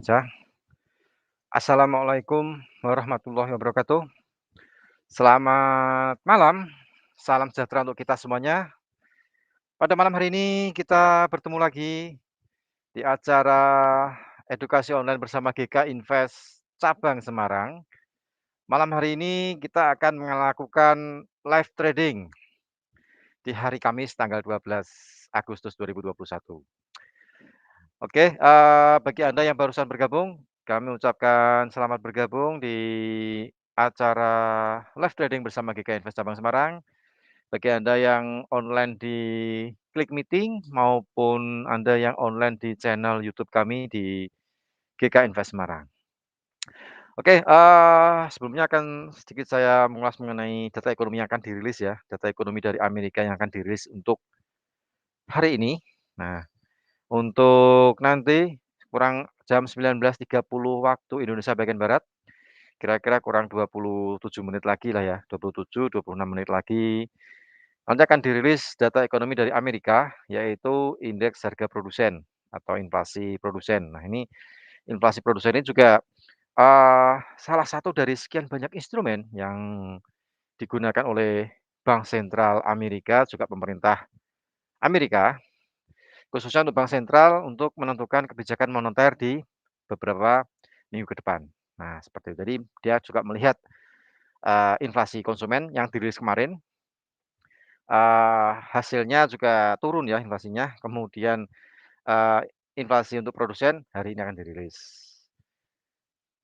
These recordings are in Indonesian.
saja. Assalamualaikum warahmatullahi wabarakatuh. Selamat malam, salam sejahtera untuk kita semuanya. Pada malam hari ini kita bertemu lagi di acara edukasi online bersama GK Invest cabang Semarang. Malam hari ini kita akan melakukan live trading di hari Kamis tanggal 12 Agustus 2021. Oke, bagi Anda yang barusan bergabung, kami ucapkan selamat bergabung di acara live trading bersama GK Invest Cabang Semarang. Bagi Anda yang online di Klik Meeting maupun Anda yang online di channel YouTube kami di GK Invest Semarang. Oke, sebelumnya akan sedikit saya mengulas mengenai data ekonomi yang akan dirilis ya, data ekonomi dari Amerika yang akan dirilis untuk hari ini. Nah, untuk nanti kurang jam 19.30 waktu Indonesia bagian barat, kira-kira kurang 27 menit lagi lah ya, 27, 26 menit lagi, nanti akan dirilis data ekonomi dari Amerika, yaitu indeks harga produsen atau inflasi produsen. Nah, ini inflasi produsen ini juga, salah satu dari sekian banyak instrumen yang digunakan oleh Bank Sentral Amerika, juga pemerintah Amerika, khususnya untuk bank sentral untuk menentukan kebijakan moneter di beberapa minggu ke depan. Nah, seperti itu. Jadi dia juga melihat, inflasi konsumen yang dirilis kemarin, hasilnya juga turun ya inflasinya, kemudian, eee, inflasi untuk produsen hari ini akan dirilis.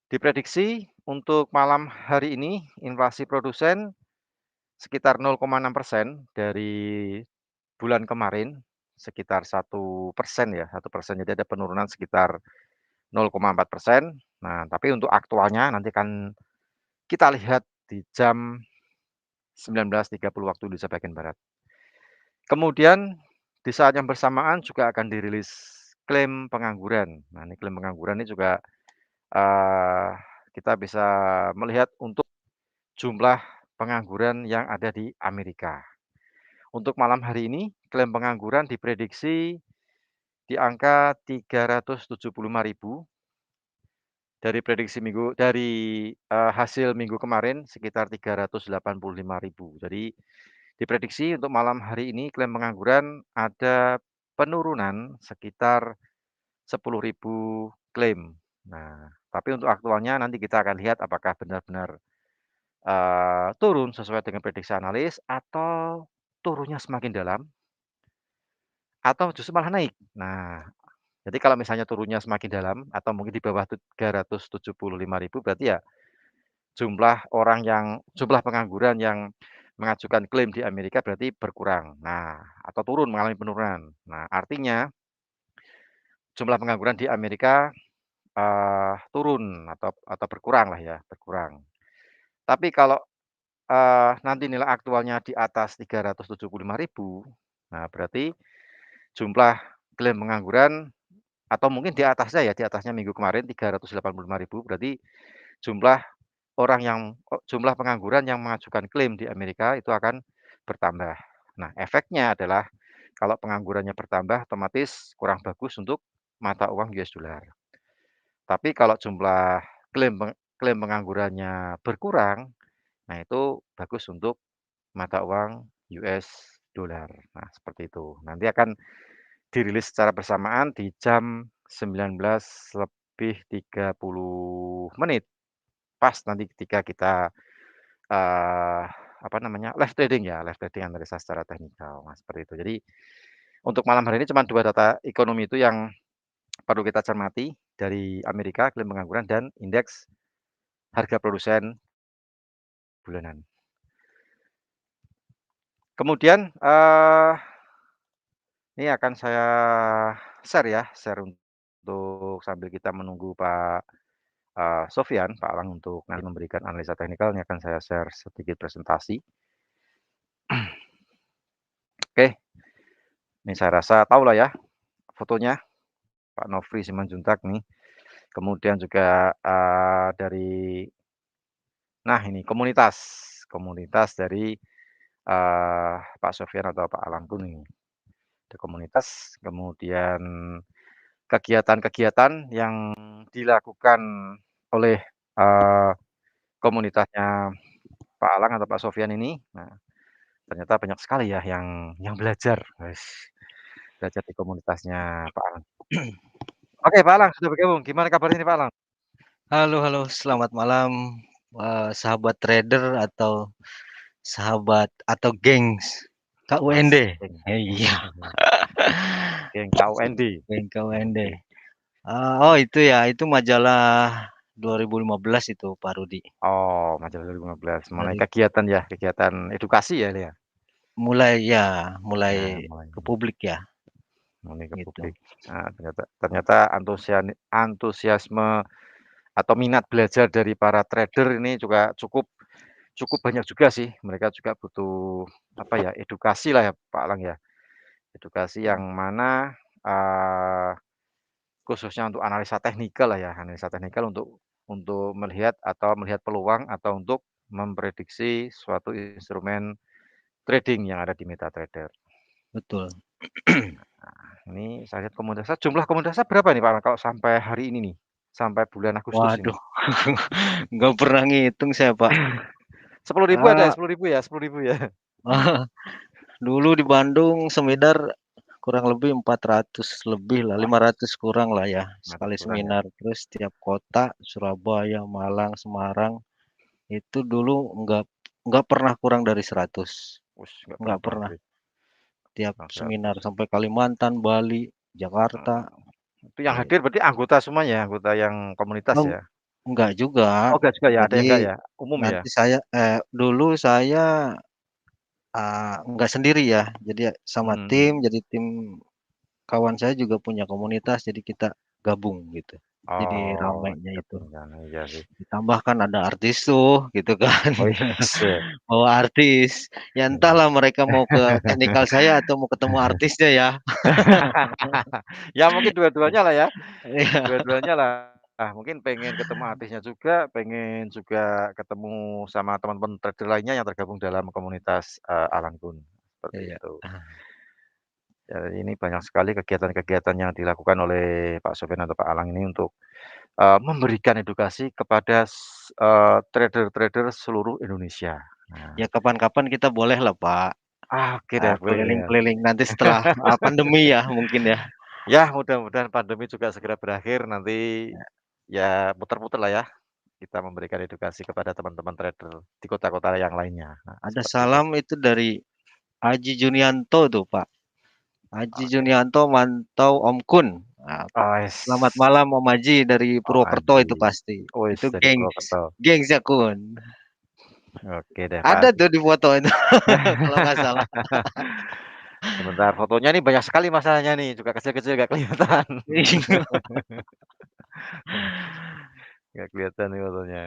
Diprediksi untuk malam hari ini inflasi produsen sekitar 0,6% dari bulan kemarin, sekitar 1% ya, 1%. Jadi ada penurunan sekitar 0,4%. Nah, tapi untuk aktualnya nanti akan kita lihat di jam 19.30 waktu Indonesia bagian barat. Kemudian di saat yang bersamaan juga akan dirilis klaim pengangguran. Nah, ini klaim pengangguran ini juga, eee, kita bisa melihat untuk jumlah pengangguran yang ada di Amerika. Untuk malam hari ini klaim pengangguran diprediksi di angka 375.000. Hasil minggu kemarin sekitar 385.000. Jadi diprediksi untuk malam hari ini klaim pengangguran ada penurunan sekitar 10.000 klaim. Nah, tapi untuk aktualnya nanti kita akan lihat apakah benar-benar, turun sesuai dengan prediksi analis atau turunnya semakin dalam atau justru malah naik. Nah, jadi kalau misalnya turunnya semakin dalam atau mungkin di bawah 375.000 berarti ya jumlah pengangguran yang mengajukan klaim di Amerika berarti berkurang. Nah, atau turun, mengalami penurunan. Nah, artinya jumlah pengangguran di Amerika, turun atau berkurang lah ya, berkurang. Tapi kalau, nanti nilai aktualnya di atas 375.000, nah berarti jumlah klaim pengangguran atau mungkin di atasnya ya, di atasnya minggu kemarin 385.000 berarti jumlah jumlah pengangguran yang mengajukan klaim di Amerika itu akan bertambah. Nah, efeknya adalah kalau penganggurannya bertambah otomatis kurang bagus untuk mata uang US dollar. Tapi kalau jumlah klaim penganggurannya berkurang, nah itu bagus untuk mata uang US dollar. Nah, seperti itu. Nanti akan dirilis secara bersamaan di jam 19.30 pas nanti ketika kita apa namanya, live trading ya, live trading analisa secara teknikal. Nah, seperti itu. Jadi, untuk malam hari ini cuma 2 data ekonomi itu yang perlu kita cermati dari Amerika, klaim pengangguran dan indeks harga produsen bulanan. Kemudian, ini akan saya share ya, share untuk sambil kita menunggu Pak, Sofyan, Pak Alang untuk nanti memberikan analisa teknikal, ini akan saya share sedikit presentasi. Oke, ini saya rasa tahulah ya fotonya. Pak Nofri Simanjuntak nih. Kemudian juga, ini komunitas dari, Pak Sofyan atau Pak Alang nih. Ada komunitas, kemudian kegiatan-kegiatan yang dilakukan oleh, eee, komunitasnya Pak Alang atau Pak Sofyan ini. Nah, ternyata banyak sekali ya yang belajar, belajar di komunitasnya Pak Alang. Oke, Pak Alang sudah bergabung, gimana kabarnya nih Pak Alang? Halo halo, selamat malam, sahabat trader atau sahabat atau gengs KUND. Asik. Iya, Geng KUND. geng KUND. Oke. Oh itu ya, itu majalah 2015 itu Pak Rudi. Oh, majalah 2015 mengenai Dari kegiatan ya, kegiatan edukasi ya ini ya? mulai Nah, mulai ke publik ya, mulai ke gitu. publik. Nah, ternyata antusiasme atau minat belajar dari para trader ini juga cukup cukup banyak juga sih. Mereka juga butuh, apa ya, edukasi lah ya, Pak Alang ya. Edukasi yang mana, khususnya untuk analisa teknikal lah ya, analisa teknikal untuk melihat peluang atau untuk memprediksi suatu instrumen trading yang ada di MetaTrader. Betul. Ini saya lihat komunitasnya, jumlah komunitasnya berapa nih Pak Alang kalau sampai hari ini nih? Sampai bulan Agustus ini? Waduh, nggak pernah ngitung saya Pak. 10.000 ada ya? Ah, 10.000 ya? 10.000 ya? dulu di Bandung semidar kurang lebih 400 lebih lah, Wah, 500 kurang lah ya, ternyata sekali kurang ya? seminar. Terus tiap kota, Surabaya, Malang, Semarang, itu dulu nggak pernah kurang dari 100. Nggak pernah Nggak kurang pernah. dari Tiap kurang seminar 100. sampai Kalimantan, Bali, Jakarta. Itu yang Eh, hadir berarti anggota semuanya, anggota yang komunitas oh, ya? nggak juga. Oh, enggak juga ya? Ada yang Jadi enggak ya? Umum ya? nanti dulu saya nggak sendiri ya. Jadi sama Mhm tim, mhm. jadi tim kawan saya juga punya komunitas, jadi kita gabung gitu. Jadi Oh, ramainya itu. ketinggalan, iya sih. Ditambahkan ada artis tuh gitu kan. Oh iya, siap. Bawa artis. Ya entahlah mereka mau ke teknikal saya atau mau ketemu artisnya ya. Ya mungkin dua-duanya lah ya, Iya, dua-duanya lah. Ah, mungkin pengen ketemu artisnya juga, pengen juga ketemu sama teman-teman trader lainnya yang tergabung dalam komunitas, Alangun, seperti iya. itu. Ya ini banyak sekali kegiatan-kegiatan yang dilakukan oleh Pak Sofyan atau Pak Alang ini untuk, memberikan edukasi kepada trader-trader seluruh Indonesia. Nah, Ya kapan-kapan kita boleh lah Pak, oke deh, boleh deh ya. keliling-keliling nanti setelah, pandemi ya mungkin ya. Ya mudah-mudahan pandemi juga segera berakhir, nanti ya muter-muter lah ya, kita memberikan edukasi kepada teman-teman trader di kota-kota yang lainnya. Nah, Ada seperti itu. salam itu dari Aji Junianto tuh Pak. Aji Oke. Junianto mantau Om Kun. Nah, Oh, selamat malam Om Aji dari Om Purwokerto itu Andi. pasti. Wis Itu dari gengs, Purwokerto. gengs ya Kun. Oke deh Pak Ada Andi. tuh di foto itu kalau nggak salah. Sebentar, fotonya nih banyak sekali masalahnya nih, juga kecil-kecil nggak kelihatan. Nggak kelihatan nih fotonya.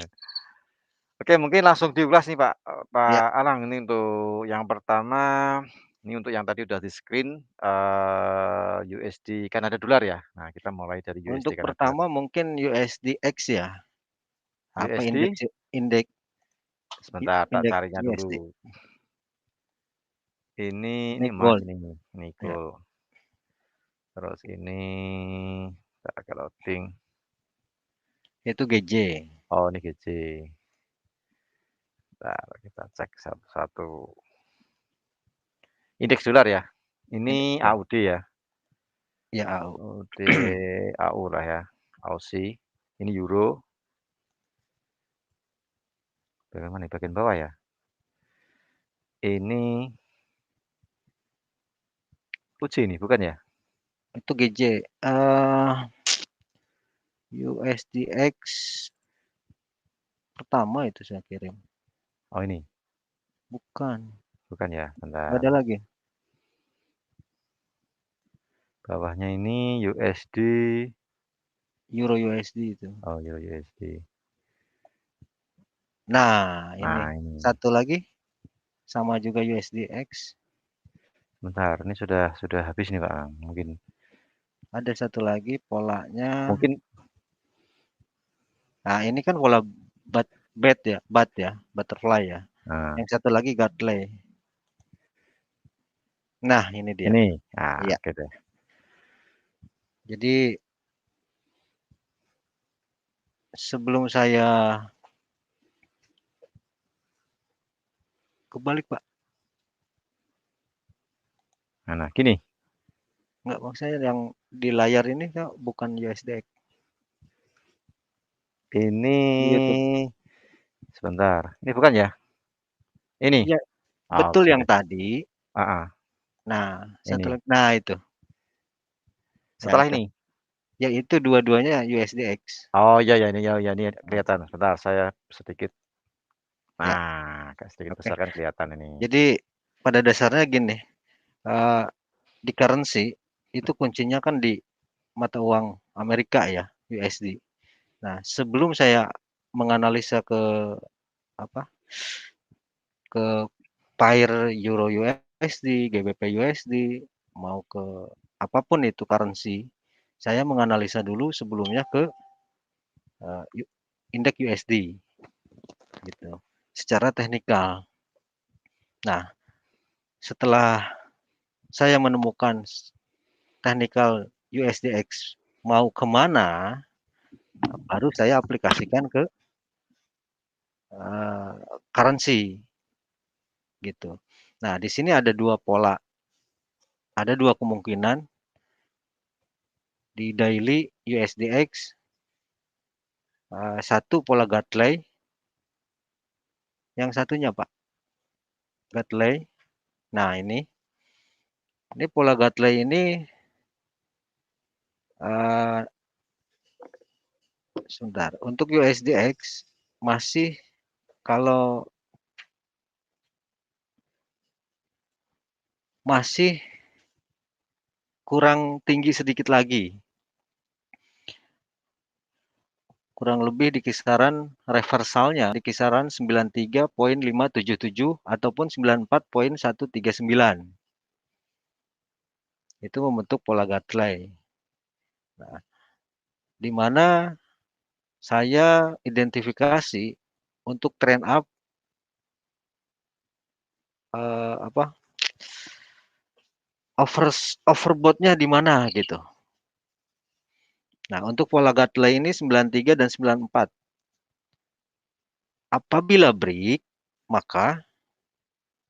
Oke, mungkin langsung diulas nih Ya, Pak Alang, ini untuk yang pertama, ini untuk yang tadi udah di-screen, USD Kanada dolar ya. Nah, kita mulai dari USD untuk Kanada. pertama mungkin USDX ya. Apa USD, indeks indeks sebentar tak indeks carinya dulu. USD. Ini emas Nickel ini, ya. nikel. Terus ini, tak pakai loading. Itu GJ. Oh, ini GC. Bentar, kita cek satu-satu. Indeks dolar ya. Indeks Ini dolar. AUD ya. Ya, AU. AUD, AU lah ya. Aussie. Ini euro. Bagian mana? Bagian bawah ya. Ini UJ ini bukan ya? Itu GJ. Eh USDX pertama itu saya kirim. Oh ini, Bukan. bukan ya. Bentar. Ada lagi. Bawahnya ini USD. Euro USD itu. Oh, euro USD. Nah, ini. Nah, ini. Satu lagi sama juga USDX. Bentar, ini sudah habis nih, Pak. Mungkin Ada satu lagi polanya. mungkin Nah, ini kan pola bat ya, butterfly ya. nah, Yang satu lagi Godley. Nah, ini dia. ini. Ah, Iya. oke deh. Jadi sebelum saya kebalik, Pak. Nah, gini, Enggak, maksudnya yang di layar ini Kak, bukan USDX ini di YouTube. sebentar, ini bukan ya? Ini? Iya, betul Oke yang deh. tadi. Ah, Nah, satu ini. lagi. Nah, itu. Ya Setelah itu. ini? Ya itu dua-duanya USDX. Oh, iya ya, ini ya, ya ini kelihatan. Sebentar, saya sedikit. Ya, Nah, agak sedikit oke. besar kan kelihatan ini. Jadi pada dasarnya gini, eh, di currency itu kuncinya kan di mata uang Amerika ya, USD. Nah, sebelum saya menganalisa ke apa? Ke pair Euro USD, GBP USD, mau ke apapun itu currency, saya menganalisa dulu sebelumnya ke indeks USD gitu. Secara teknikal. Nah, setelah saya menemukan teknikal USDX mau kemana, baru saya aplikasikan ke currency gitu. Nah, di sini ada dua pola, ada dua kemungkinan di daily USDX. Satu pola Gartley, yang satunya Pak Gartley. Nah, ini pola Gartley ini uh, sebentar. Untuk USDX masih kalau masih kurang tinggi sedikit lagi. Kurang lebih di kisaran reversalnya di kisaran 93,577 ataupun 94,139. Itu membentuk pola Gartley. Nah, di mana saya identifikasi untuk trend up apa overbought-nya di mana gitu. Nah, untuk pola Gartley ini 93 dan 94. Apabila break, maka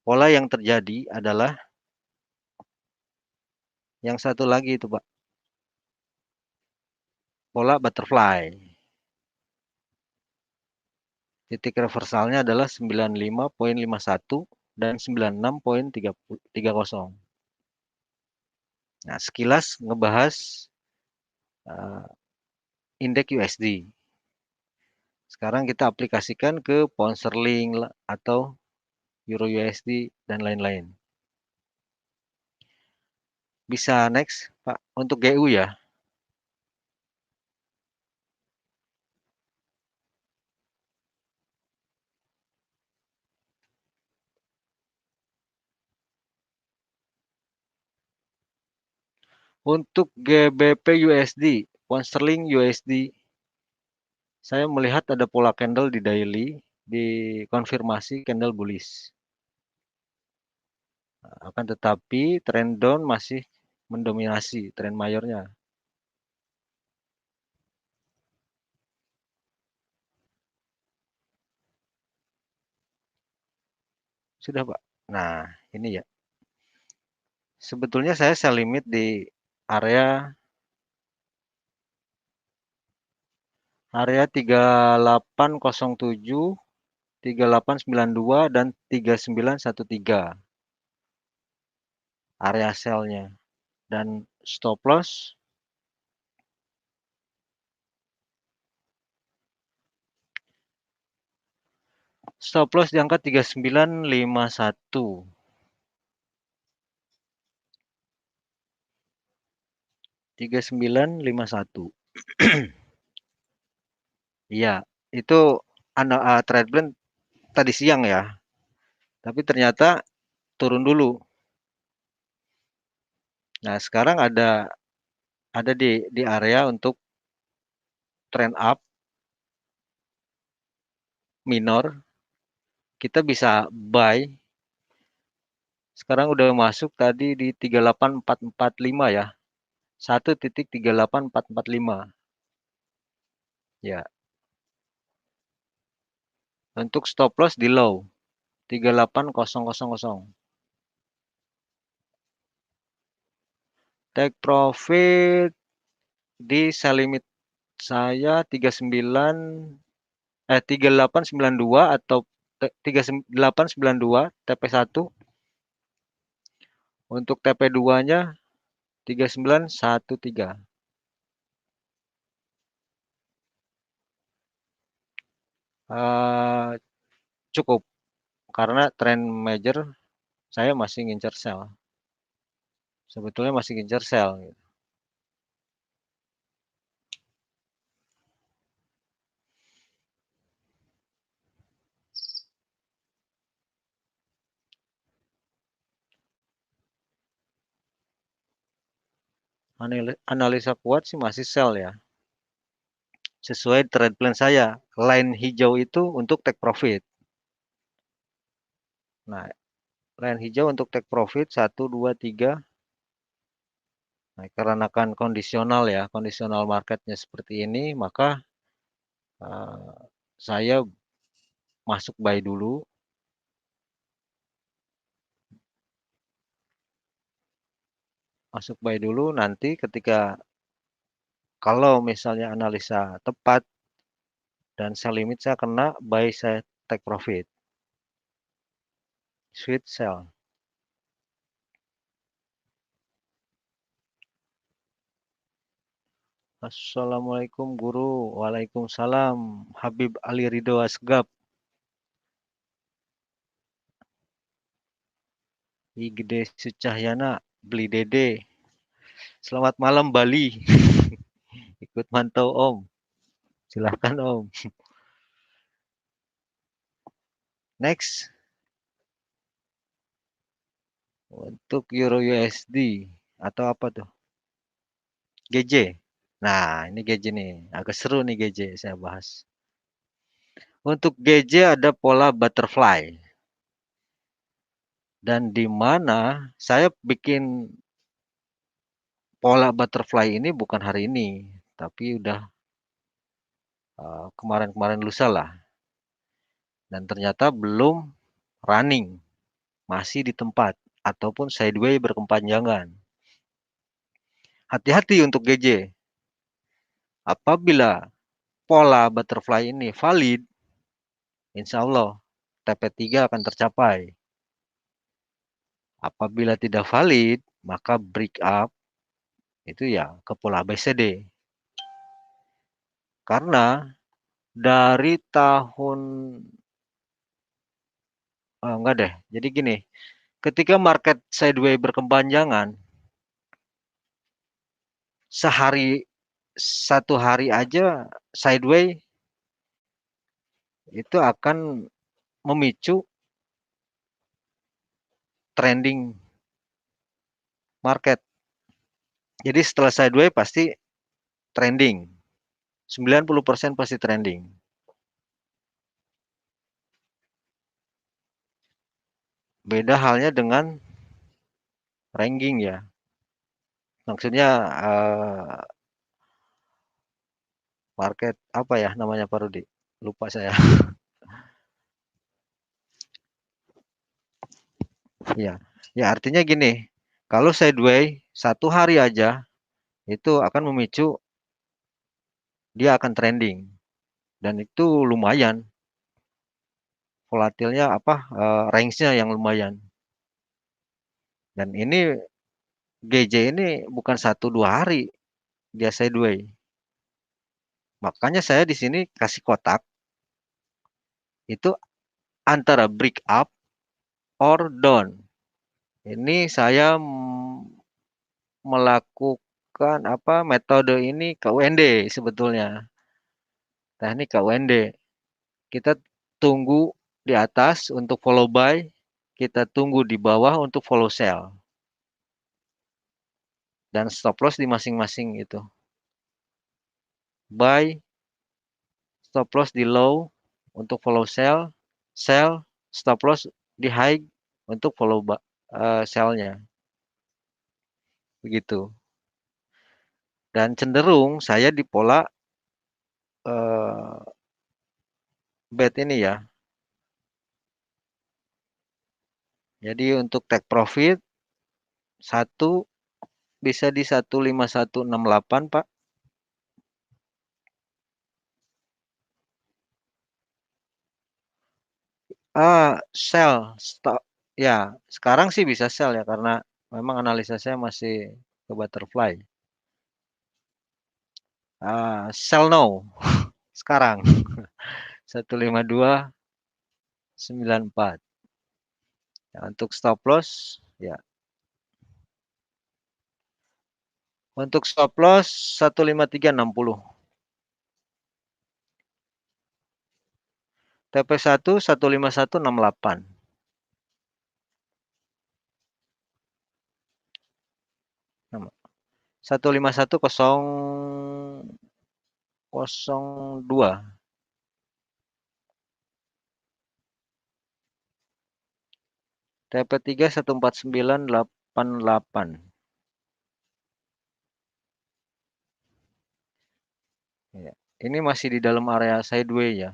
pola yang terjadi adalah yang satu lagi itu, Pak. Pola butterfly. Titik reversalnya adalah 95,51 dan 96,30. Nah, sekilas ngebahas uh, indeks USD. Sekarang kita aplikasikan ke pound sterling atau euro USD dan lain-lain. Bisa next, Pak, untuk GU ya. Untuk GBP USD, pound sterling USD, saya melihat ada pola candle di daily, dikonfirmasi candle bullish. Akan tetapi trend down masih mendominasi trend mayornya. Sudah, Pak. Nah, ini ya. Sebetulnya saya sell limit di area 3807, 3892 dan 3913 area sell-nya. Dan stop loss di angka 3951. 3951. Iya, itu trade blend tadi siang ya. Tapi ternyata turun dulu. Nah, sekarang ada di area untuk trend up minor. Kita bisa buy. Sekarang udah masuk tadi di 38445 ya. 1,38445. Ya. Untuk stop loss di low 38000. Take profit di sell limit saya 3892 atau 3892 TP1. Untuk TP2-nya 3913. Cukup karena trend major saya masih ngincer sell. Sebetulnya masih ngincer sell. Analisa kuat sih masih sell ya. Sesuai trade plan saya. Line hijau itu untuk take profit. Nah, line hijau untuk take profit 1, 2, 3. Nah, karena kan kondisional ya, kondisional marketnya seperti ini, maka saya masuk buy dulu. Masuk buy dulu, nanti ketika kalau misalnya analisa tepat dan sell limit saya kena, buy saya take profit. Sweet sell. Assalamualaikum guru. Waalaikumsalam. Habib Ali Ridho Asgab. Igede Sucahyana. Beli Dede. Selamat malam Bali. Ikut mantau Om. Silahkan Om. Next. Untuk Euro USD. Atau apa tuh? GJ. Nah, ini GJ nih. Agak seru nih GJ saya bahas. Untuk GJ ada pola butterfly. Dan di mana saya bikin pola butterfly ini bukan hari ini, tapi udah kemarin-kemarin lusa lah. Dan ternyata belum running, masih di tempat ataupun sideways berkepanjangan. Hati-hati untuk GJ. Apabila pola butterfly ini valid, insya Allah TP3 akan tercapai. Apabila tidak valid, maka break up itu ya ke pola ABCD. Karena dari tahun enggak deh. Jadi gini, ketika market sideways berkepanjangan, satu hari aja sideways itu akan memicu trending market. Jadi setelah sideways pasti trending. 90% pasti trending. Beda halnya dengan ranking ya. Maksudnya market apa ya namanya Pak Rudi? Lupa saya. Ya, ya artinya gini, kalau sideways satu hari aja itu akan memicu dia akan trending dan itu lumayan volatilnya range-nya yang lumayan. Dan ini GJ ini bukan 1-2 hari dia sideways. Makanya saya di sini kasih kotak itu antara break up or down. Ini saya melakukan metode ini KUND sebetulnya. Teknik KUND. Kita tunggu di atas untuk follow buy, kita tunggu di bawah untuk follow sell. Dan stop loss di masing-masing itu. Buy, stop loss di low untuk follow sell, sell, stop loss di high untuk follow sell-nya. Begitu. Dan cenderung saya di pola bet ini ya. Jadi untuk take profit 1 bisa di 15168, Pak. Sell stop. Ya, sekarang sih bisa sell ya karena memang analisa saya masih ke butterfly. Sell now sekarang 15294. Ya, untuk stop loss ya. Untuk stop loss 15360. TP1 15168. 151002. TP3 14988. Ya. Ini masih di dalam area sideway ya.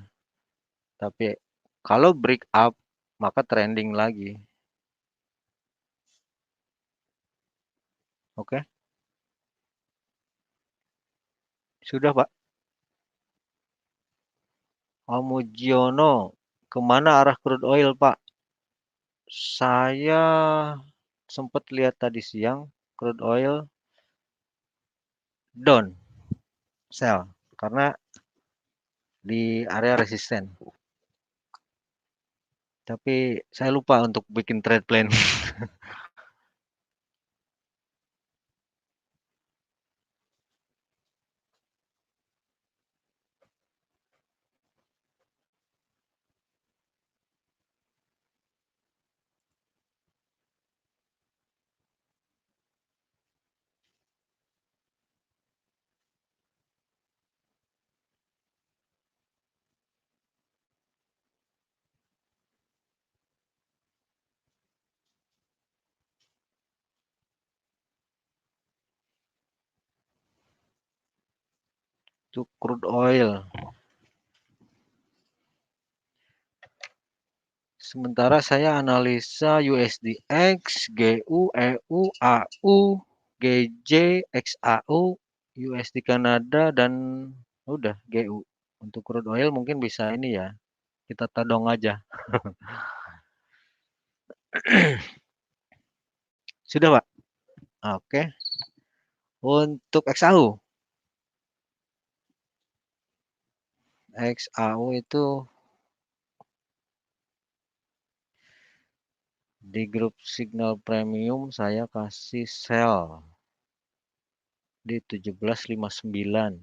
Tapi kalau break up maka trending lagi. Oke, sudah Pak. Mujiono, kemana arah crude oil Pak? Saya sempat lihat tadi siang crude oil down, sell, karena di area resisten. Tapi saya lupa untuk bikin trade plan. Untuk crude oil. Sementara saya analisa USDX, GU, EU, AU, GJ, XAU, USD Kanada, dan udah GU. Untuk crude oil mungkin bisa ini ya, kita todong aja. Sudah Pak? Oke. Untuk XAU. XAU itu di grup signal premium saya kasih sell di 1759.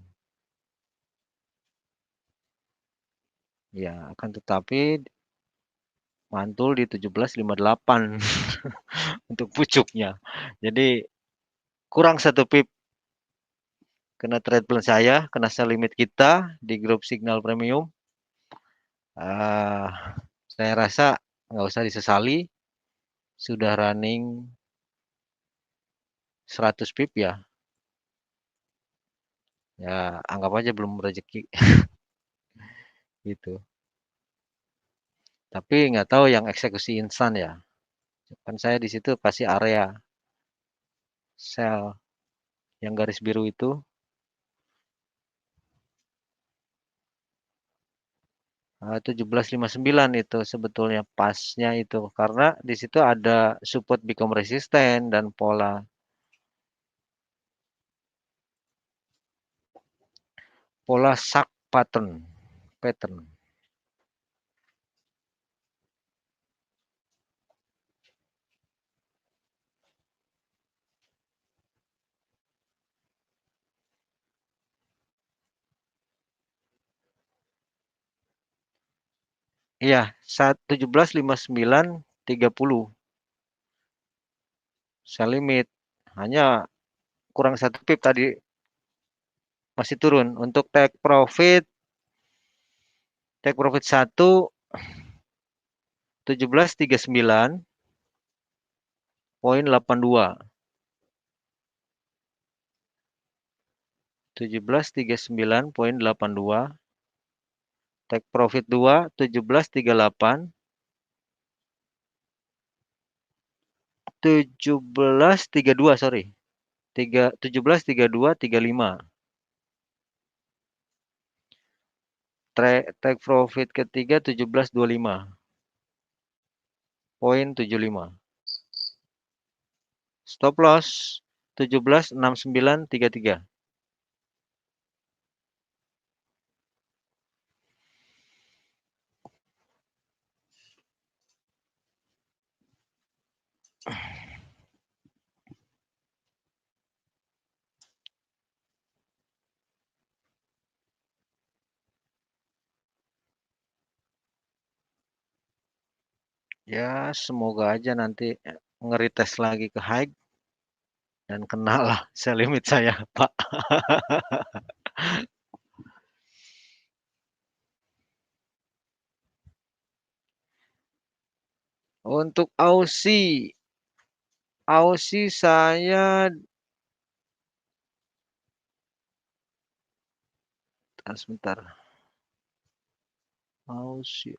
Ya, akan tetapi mantul di 1758 untuk pucuknya. Jadi kurang 1 pip kena trade plan saya, kena sell limit kita di grup signal premium. Ah, saya rasa nggak usah disesali, sudah running 100 pip ya. Ya, anggap aja belum rezeki gitu. Tapi nggak tahu yang eksekusi instan ya. Kan saya di situ kasih area sell yang garis biru itu 1759 itu sebetulnya pasnya itu karena di situ ada support become resisten dan pola shark pattern. Iya, 175930 sell limit. Hanya kurang 1 pip tadi masih turun. Untuk take profit 1 1739,82. 1739,82. Take profit 2 1738. 17.32 sorry. 17.32.35. Take profit ketiga 17.25. Poin 75. Stop loss 17.6933. Ya, semoga aja nanti ngerites lagi ke high dan kena lah sell limit saya, Pak. Untuk Aussie, saya sebentar. Aussie.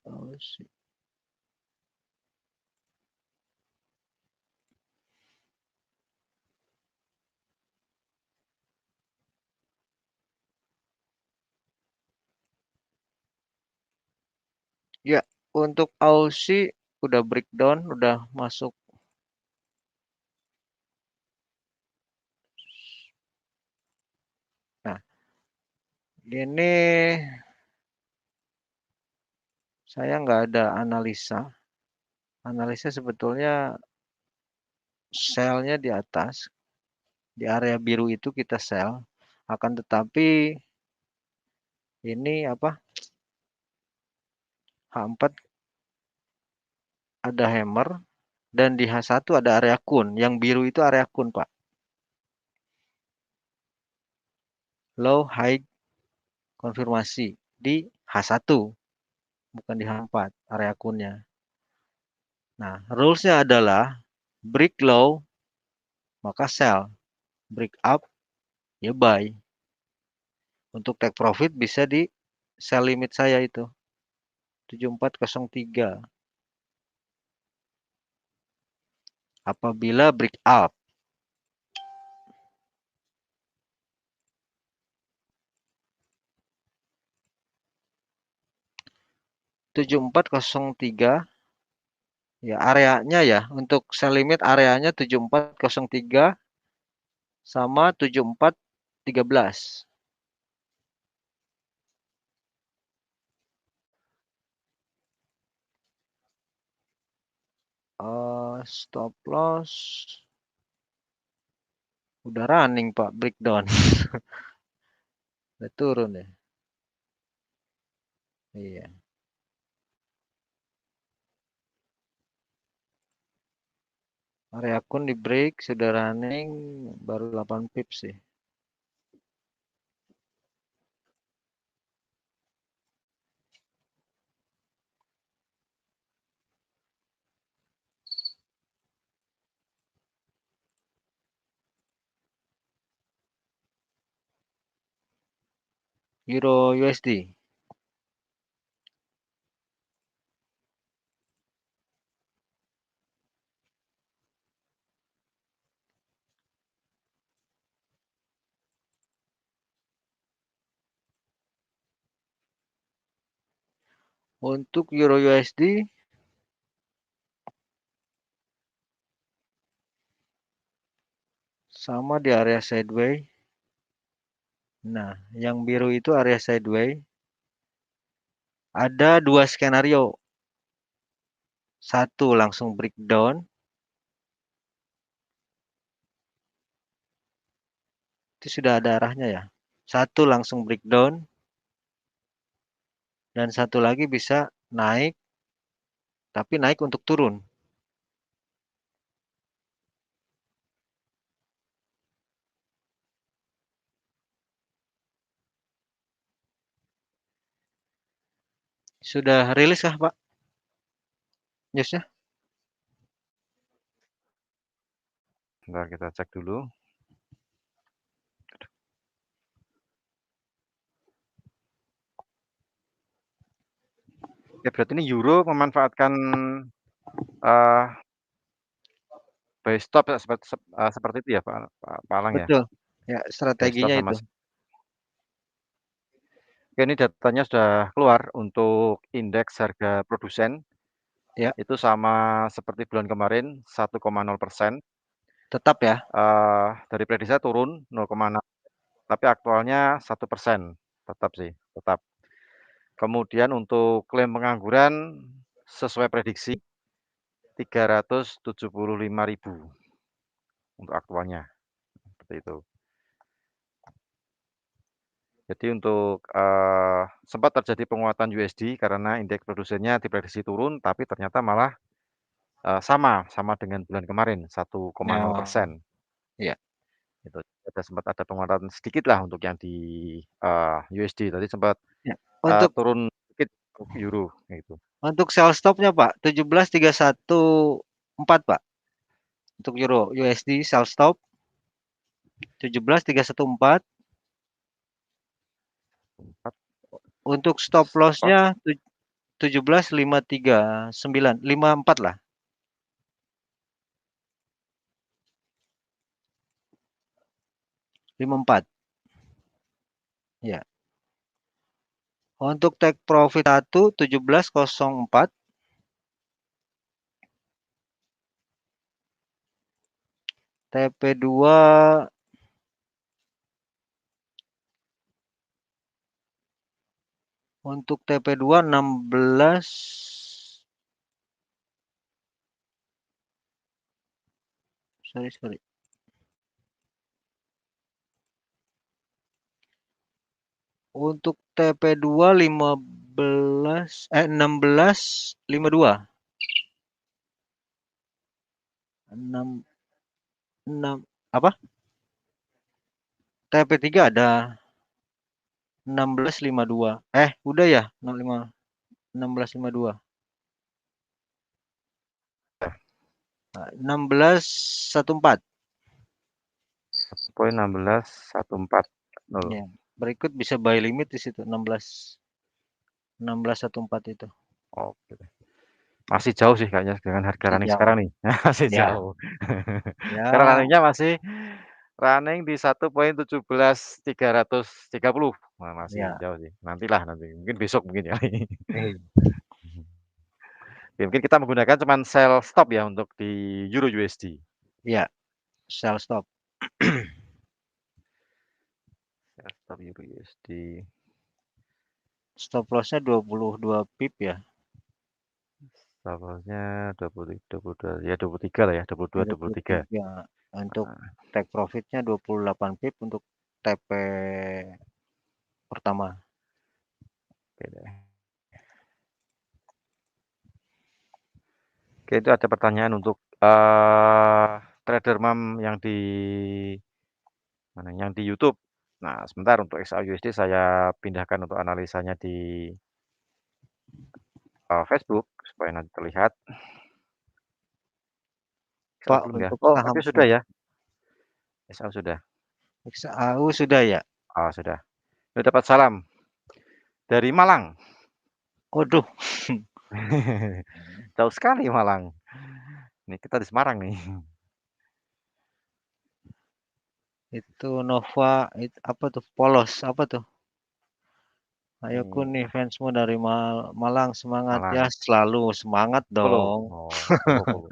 Ya, untuk Aussie udah breakdown, udah masuk. Nah, ini saya nggak ada analisa. Analisa sebetulnya sell-nya di atas, di area biru itu kita sell. Akan tetapi ini apa? H4 ada hammer dan di H1 ada area kun. Yang biru itu area kun, Pak. Low high konfirmasi di H1, bukan di H4 area kunnya. Nah, rules-nya adalah break low maka sell, break up ya buy. Untuk take profit bisa di sell limit saya itu 7403. Apabila break up. Tujuh empat nol tiga ya areanya ya untuk sell limit areanya 7403 sama 7413. Stop loss udah running Pak, breakdown. Udah turun ya. Iya. Area akun di break sudah running baru 8 pips sih. Euro USD. Untuk Euro USD sama di area sideway. Nah, yang biru itu area sideway. Ada dua skenario. Satu langsung breakdown. Itu sudah ada arahnya ya. Satu langsung breakdown. Dan satu lagi bisa naik. Tapi naik untuk turun. Sudah rilis kah Pak? Newsnya? Bentar kita cek dulu. Ya berarti ini euro memanfaatkan buy stop ya seperti itu ya Pak Alang ya? Betul, ya Buy stop strateginya sama itu. oke ini datanya sudah keluar untuk indeks harga produsen, Ya, itu sama seperti bulan kemarin 1,0%, tetap ya. dari prediksi saya turun 0,6, tapi aktualnya 1%, tetap sih, tetap. Kemudian untuk klaim pengangguran sesuai prediksi 375.000 untuk aktualnya, seperti itu. Jadi untuk, sempat terjadi penguatan USD karena indeks produsennya diprediksi turun, tapi ternyata malah, sama dengan bulan kemarin Ya, 1,0%. ya. Gitu. Sempat ada penguatan sedikit lah untuk yang di, USD tadi sempat, Ya. Untuk turun sedikit untuk euro gitu. untuk sell stop-nya Pak, 17.314 Pak. Untuk euro USD sell stop 17.314. Untuk stop Oh, loss-nya 17.539, 54 lah. 54. Ya. Untuk take profit 1 17.04. TP2 untuk TP2 16. Sorry. Untuk TP2 16.52. 6 6 apa? TP3 ada 16.52. Udah ya? 05 16.52. 16.14. 1,1614. Ya. Berikut bisa buy limit di situ 16.14 itu. Oke deh. Masih jauh sih kayaknya dengan harga Masih running jauh. sekarang nih, masih Ya, jauh. Sekarang ya, running-nya masih running di 1,17330. Wah, masih ya. jauh sih. Nantilah nanti, mungkin besok mungkin ya. Eh, Ya mungkin kita menggunakan cuman sell stop ya untuk di euro USD. ya, sell stop. Sell stop euro USD. Stop loss-nya 22 pip ya. Stop loss-nya 22 ya 23 lah ya, 22, 23. 23. Untuk Heeh, take profit-nya 28 pip untuk TP pertama. oke deh. Oke, itu ada pertanyaan untuk, trader mam yang di mana, yang di YouTube. Nah, sebentar untuk XAUUSD saya pindahkan untuk analisanya di, Facebook supaya nanti terlihat. XAU Pak, belum ya? untuk Oh, saham tapi sudah ya. ya? XAU sudah? XAU sudah ya. Oh, sudah. Sudah dapat salam dari Malang. Waduh, Jauh sekali Malang. Ini kita di Semarang nih. itu Nova, apa tuh? Polos, apa tuh? Ayo ku Ini nih fansmu dari Malang, semangat ya, Malang. selalu semangat Polo. dong. Oh, polo.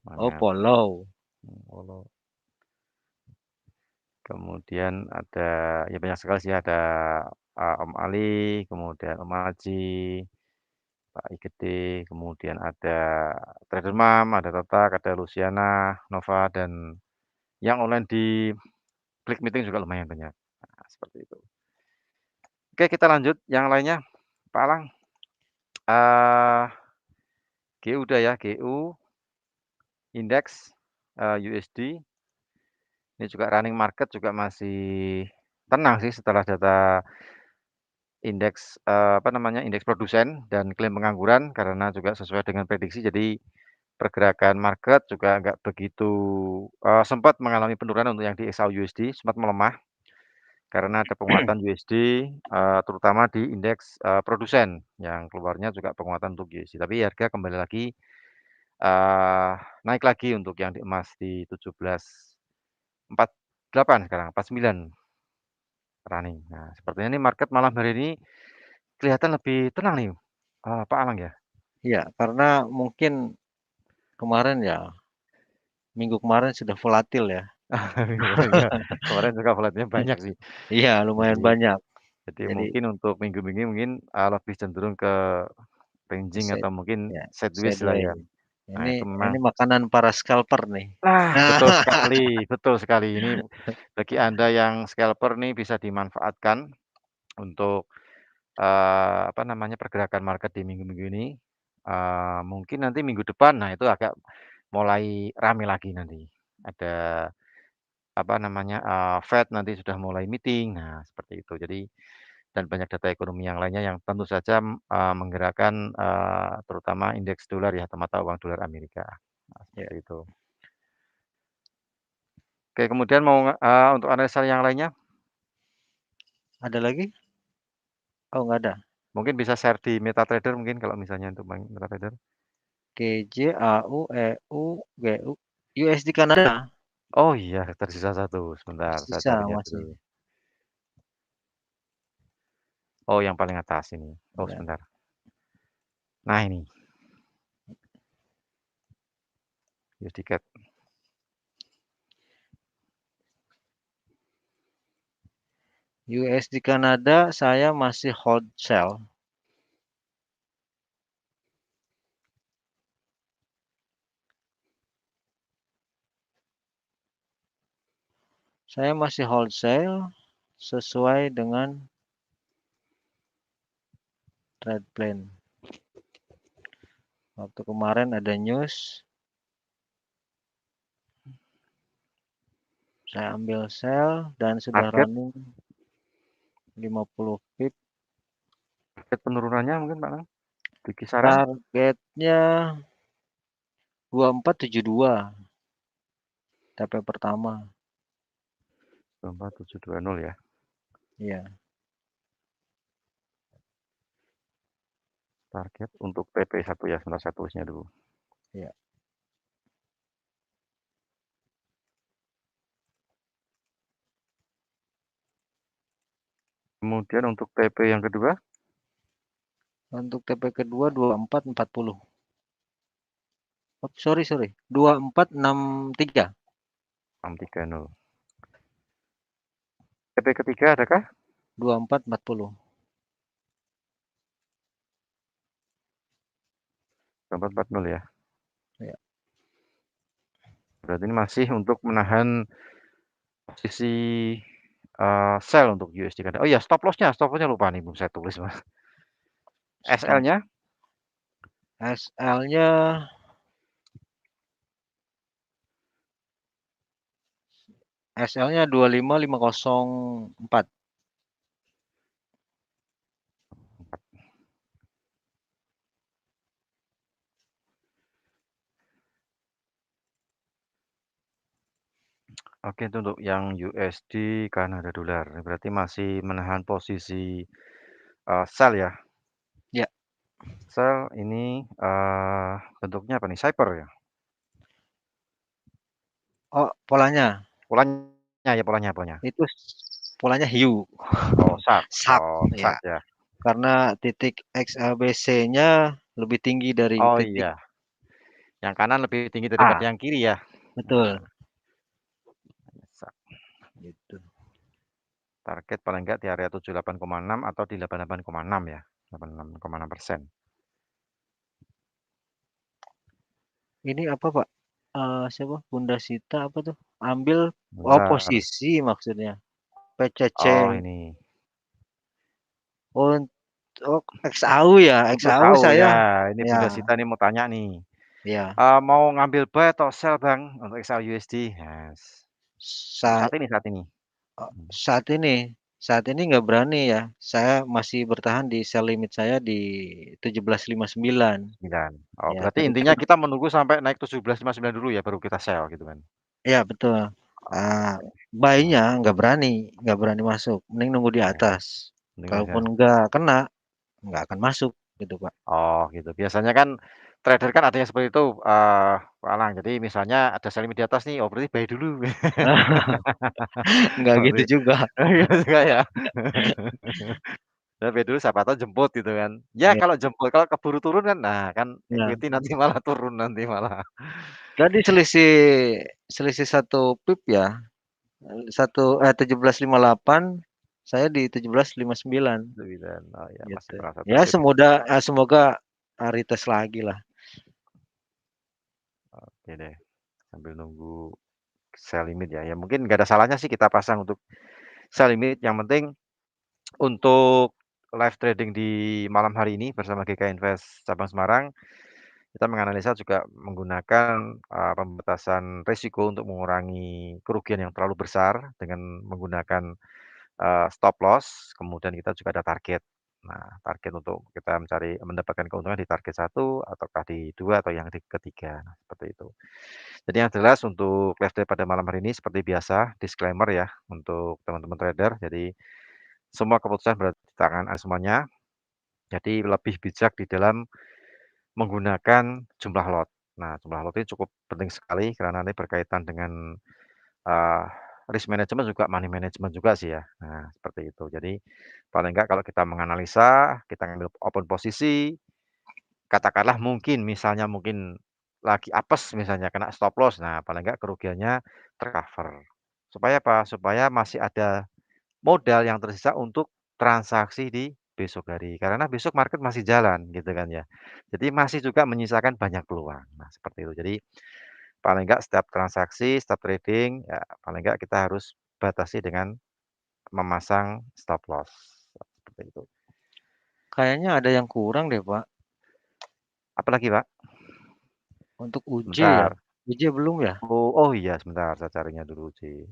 Oh, Semangat. Polo. Polo. Kemudian ada, ya banyak sekali sih, ada, Om Ali, kemudian Om Aji, Pak Igede, kemudian ada Trader Mam, ada Tatak, ada Luciana, Nova, dan yang online di Klik Meeting juga lumayan banyak. Nah, seperti itu. Oke, kita lanjut yang lainnya, Pak Alang. GU udah ya, GU, indeks, USD, ini juga running market juga masih tenang sih setelah data indeks, apa namanya, indeks produsen dan klaim pengangguran karena juga sesuai dengan prediksi. Jadi pergerakan market juga nggak begitu, sempat mengalami penurunan untuk yang di XAU-USD sempat melemah karena ada penguatan USD, terutama di indeks, produsen yang keluarnya juga penguatan untuk USD. Tapi harga kembali lagi, eee, naik lagi untuk yang di emas di 17.48 sekarang, 49 running. Nah, sepertinya ini market malam hari ini kelihatan lebih tenang nih, Pak Alang ya? Iya, karena mungkin kemarin ya, minggu kemarin sudah volatil ya. Kemarin ya, kemarin juga volatilnya banyak sih. Iya, Jadi lumayan banyak. jadi Jadi mungkin untuk minggu-minggu mungkin, lebih cenderung ke ranging set atau mungkin ya, sideways lah ya. sideways. Nah itu memang Ini makanan para scalper nih. nah Nah, betul sekali betul sekali. Ini bagi Anda yang scalper nih bisa dimanfaatkan untuk, apa namanya, pergerakan market di minggu-minggu ini. Mungkin nanti minggu depan, nah itu agak mulai rame lagi nanti. Ada, apa namanya, Fed nanti sudah mulai meeting, nah seperti itu. Jadi dan banyak data ekonomi yang lainnya yang tentu saja, menggerakkan, terutama indeks dolar ya atau mata uang dolar Amerika. Nah, ya, seperti itu. Oke, kemudian mau, untuk analisa yang lainnya, ada lagi? Oh, nggak ada. mungkin bisa share di MetaTrader mungkin kalau misalnya untuk MetaTrader. KJ, AU, EU, GU, USD Kanada Oh iya, tersisa satu, sebentar saya sisa carinya masih. dulu. Oh yang paling atas ini. Oh Ya. sebentar. Nah ini, USD CAD. USD Kanada saya masih hold sell. Saya masih hold sell sesuai dengan trade plan. Waktu kemarin ada news, saya ambil sell dan sudah Target running 50 pip. target penurunannya mungkin Pak Nang, di kisaran Targetnya 2472 TP pertama. 24720 ya. Iya, Target untuk TP1 ya, sebentar saya tulisnya dulu. iya. Kemudian untuk TP yang kedua, Untuk TP kedua 2440. Oh, sorry, sorry. 2463. 630. TP ketiga adakah? 2440. 2440 ya. Ya. Berarti ini masih untuk menahan posisi, sell untuk USD kan. Oh iya, stop loss-nya lupa nih belum saya tulis, Mas. Stop. SL-nya SL-nya SL-nya 25504. oke itu untuk yang USD Kanada dolar. Berarti masih menahan posisi, sell ya. Ya. Sell ini, bentuknya apa nih? Cipher ya? Oh, polanya. Polanya ya, polanya. Itu polanya hiu. Oh, SAR. Sak, Oh, ya. SAR ya. Karena titik XABC-nya lebih tinggi dari Oh titik iya, yang kanan lebih tinggi daripada A. yang kiri ya. Betul. Nah, SAR. Gitu. Target paling enggak di area 78,6 atau di 88,6 ya. 86,6%. Ini apa, Pak? Siapa? Bunda Sita apa tuh? Ambil Bentar. posisi maksudnya. PCC Oh ini. untuk XAU ya. Untuk XAU SAU saya ya, ini ya, Bunda Sita nih mau tanya nih. ya. Mau ngambil buy atau sell Bang untuk XAUUSD? Yes. Sa Saat ini. Hmm, saat ini saat ini nggak berani ya. Saya masih bertahan di sell limit saya di 1759. 9. Oh, Ya, berarti tadi intinya kan kita menunggu sampai naik 17,59 dulu ya baru kita sell gitu kan? ya betul. Ah, Oke. buy-nya Hmm, nggak berani masuk. Mending nunggu di oke. atas. Mending Kalaupun aja. nggak kena, nggak akan masuk. gitu, Pak. Oh, gitu. Biasanya kan trader kan ada yang seperti itu, Pak Alang. Jadi misalnya ada sell limit di atas nih, oh berarti buy dulu. Nggak Oh, gitu juga. gitu juga ya. Ya buy dulu siapa tahu jemput gitu kan. Ya Iya. kalau jemput, kalau keburu turun kan, nah kan Nah, equity nanti malah turun nanti malah. tadi selisih selisih 1 pip ya, 17,58, saya di 17,59 Dividen, oh ya masih gitu. kurang satu Ya pip. semoga retest lagi lah. Oke deh, sambil nunggu sell limit ya. Ya mungkin nggak ada salahnya sih kita pasang untuk sell limit, yang penting untuk live trading di malam hari ini bersama GK Invest Cabang Semarang, kita menganalisa juga menggunakan, pembatasan risiko untuk mengurangi kerugian yang terlalu besar dengan menggunakan, stop loss, kemudian kita juga ada target. Nah, target untuk kita mendapatkan keuntungan di target satu ataukah di 2 atau yang di ketiga, nah seperti itu. Jadi yang jelas untuk live trade pada malam hari ini seperti biasa, disclaimer ya untuk teman-teman trader, jadi semua keputusan berada di tangan Anda semuanya, jadi lebih bijak di dalam menggunakan jumlah lot. Nah, jumlah lot ini cukup penting sekali karena nanti berkaitan dengan, eee, risk management juga money management juga sih ya. Nah, seperti itu. Jadi paling enggak kalau kita menganalisa, kita ngambil open posisi, katakanlah mungkin lagi apes misalnya kena stop loss, nah paling enggak kerugiannya ter-cover. Supaya apa? Supaya masih ada modal yang tersisa untuk transaksi di besok hari, karena besok market masih jalan gitu kan ya. Jadi masih juga menyisakan banyak peluang. Nah, seperti itu. Jadi paling enggak setiap transaksi, setiap trading, ya paling enggak kita harus batasi dengan memasang stop loss, seperti itu. Kayaknya ada yang kurang deh, Pak, Apalagi, Pak? untuk UJ ya. Sebentar. UJ belum ya? Oh iya sebentar saya carinya dulu sih.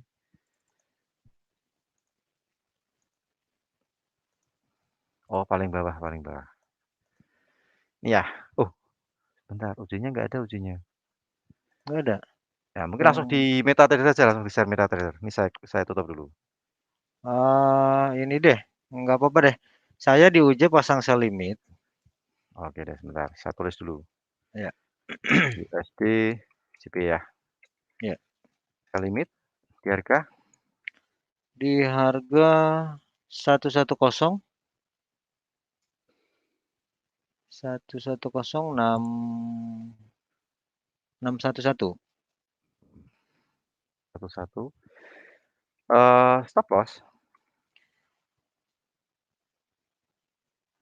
Oh paling bawah paling bawah. Iya. Oh bentar, ujinya nggak ada ujinya. Nggak ada. Ya mungkin Yang langsung di MetaTrader saja, langsung di-share MetaTrader. Ini saya tutup dulu. ini deh, nggak apa-apa deh. Saya di UJ pasang sell limit. Oke deh sebentar, saya tulis dulu. Ya, USD CP ya. ya. Sell limit di harga Di harga 110 110 611 11. Stop loss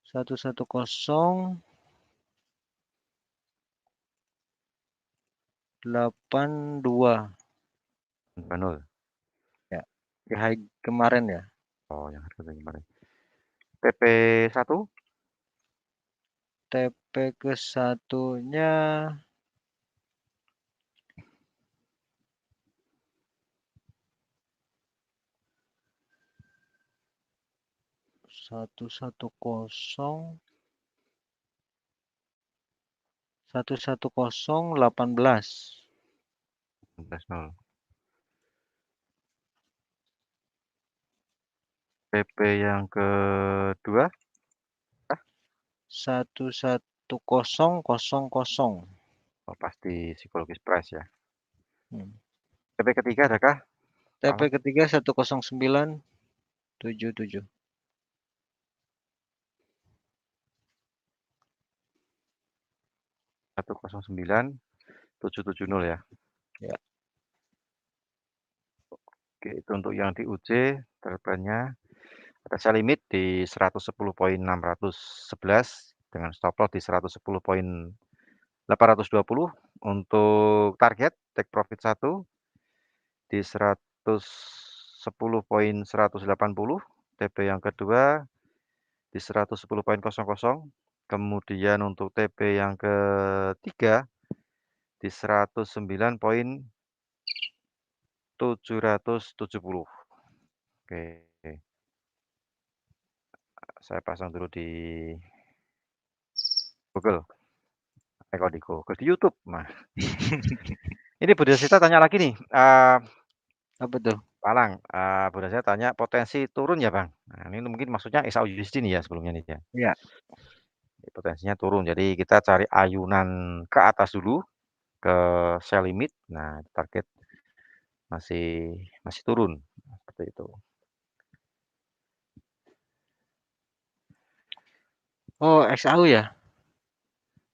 11082 20. ya. Di high kemarin ya. Oh yang harga kemarin. TP1 TP ke satunya 110 11.0. TP yang kedua, 11000. oh pasti psikologis price ya. Hmm. TP ketiga adakah? TP Alang? ketiga 10977. 109770 ya. Ya. Oke, itu untuk yang di UC terbitnya ada sell limit di 110,611 dengan stop loss di 110,820. Untuk target take profit 1 di 110,180. TP yang kedua di 110,00. Kemudian untuk TP yang ketiga di 109,770. Oke, saya pasang dulu di Google. Kalau di Google, di YouTube. Nah, ini Bu Desita tanya lagi nih, Apa tuh? Pak Alang, Bu Desita tanya potensi turun ya Bang? Nah, ini mungkin maksudnya XAUSD nih ya sebelumnya nih ya. Ya. potensinya turun. Jadi kita cari ayunan ke atas dulu, ke sell limit. Nah, target masih masih turun, seperti itu. Oh, XAU ya?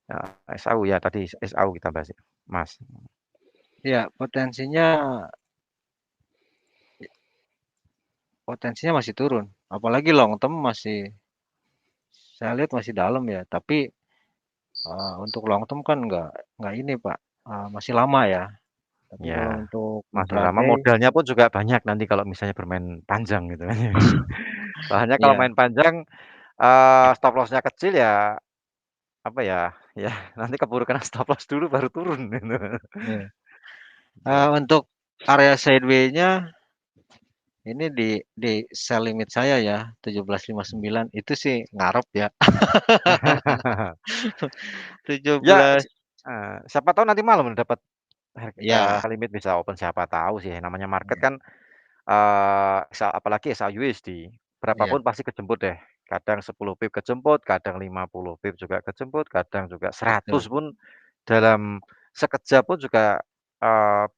Ya, SAU ya tadi SAU kita bahas ya, Mas. Ya, potensinya masih turun. Apalagi long term masih saya lihat masih dalam ya. Tapi untuk long term kan nggak ini Pak, masih lama ya. Tapi Ya, kalau untuk masih lama intraday, modalnya pun juga banyak nanti kalau misalnya bermain panjang gitu kan. Soalnya kalau iya, main panjang, stop loss-nya kecil ya, apa ya, ya nanti keburu kena stop loss dulu baru turun gitu. iya. Gitu. Untuk area sideway-nya ini di sell limit saya ya 17.59 itu sih ngarep ya. Ya, 17 siapa tahu nanti malam dapat ya, limit bisa open, siapa tahu sih namanya market ya, kan, apalagi SAUSD, berapa ya, pun pasti kejemput deh. Kadang 10 pip kejemput, kadang 50 pip juga kejemput, kadang juga 100 betul. pun dalam sekejap pun juga,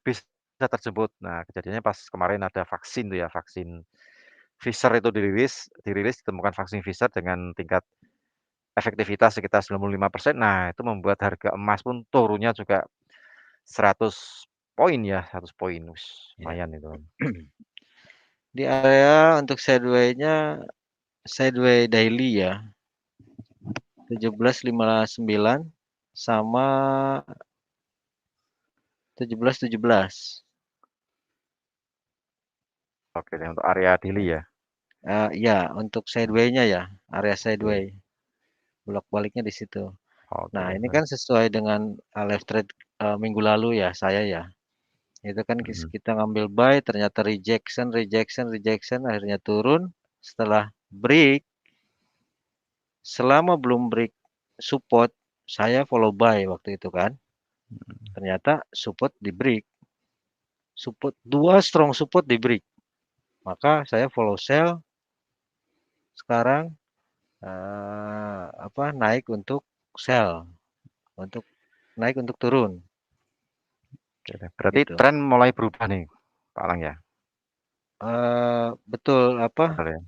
bisa terjemput. Nah, kejadiannya pas kemarin ada vaksin tuh ya, vaksin Pfizer itu dirilis ditemukan vaksin Pfizer dengan tingkat efektivitas sekitar 95%. Nah, itu membuat harga emas pun turunnya juga 100 poin ya, 100 poin, Ya. lumayan itu kan. Di area untuk sideway daily ya 17.59 sama 17.17. Oke deh, untuk area daily ya? Ya, untuk sideway-nya ya, area sideway. Oke. Bolak-baliknya di situ. Oke Nah, deh, ini baik. kan sesuai dengan live trade minggu lalu ya, saya ya. Itu kan Mhm. kita ngambil buy, ternyata rejection, rejection, rejection, akhirnya turun. Setelah break, selama belum break support, saya follow buy waktu itu kan. Ternyata support di break, support dua strong support di break. Maka saya follow sell. Sekarang naik untuk sell, untuk naik untuk turun Oke deh. Berarti gitu. tren mulai berubah nih, Pak Lang ya? Betul apa? Betul ya?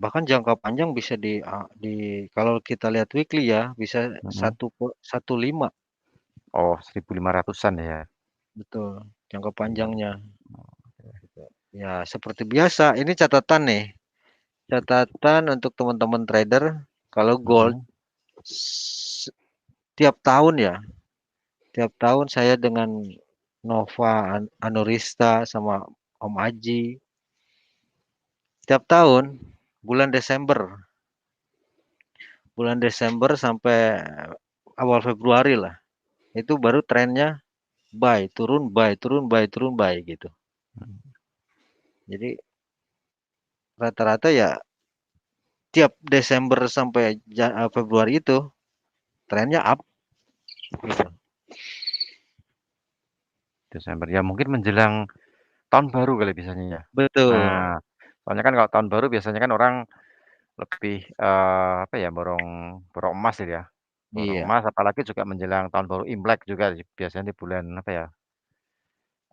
Bahkan jangka panjang bisa di kalau kita lihat weekly ya bisa Mhm. 1,15 Oh, 1.500-an ya? betul jangka Iya. panjangnya. Oke. Gitu. Ya seperti biasa ini catatan nih, catatan untuk teman-teman trader kalau gold Mhm. s- tiap tahun ya, tiap tahun saya dengan Nova Anurista sama Om Aji tiap tahun bulan Desember sampai awal Februari lah itu baru trennya buy, turun, buy, turun, buy, turun, buy gitu. Mhm. Jadi rata-rata ya tiap Desember sampai Februari itu trennya up gitu. Desember, ya mungkin menjelang tahun baru kali biasanya ya? Betul. Nah, soalnya kan kalau tahun baru biasanya kan orang lebih, apa ya, borong borong emas gitu ya, borong Iya, emas apalagi juga menjelang tahun baru Imlek juga biasanya di bulan, apa ya,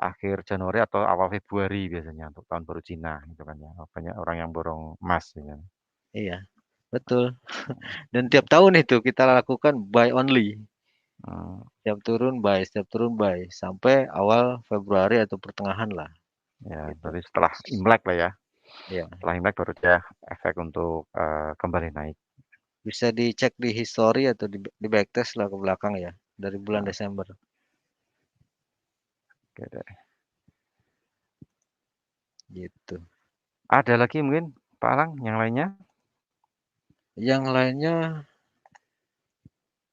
akhir Januari atau awal Februari biasanya untuk tahun baru Cina gitu kan ya, banyak orang yang borong emas gitu kan. iya, betul. Dan tiap tahun itu kita lakukan buy only. Mmm, Setiap turun buy sampai awal Februari atau pertengahan lah ya gitu. berarti setelah Imlek lah ya, Ya, setelah Imlek baru dia efek untuk, kembali naik. bisa dicek di history atau di backtest lah ke belakang ya dari bulan Nah, Desember oke deh. gitu. Ada lagi mungkin Pak Alang yang lainnya? Yang lainnya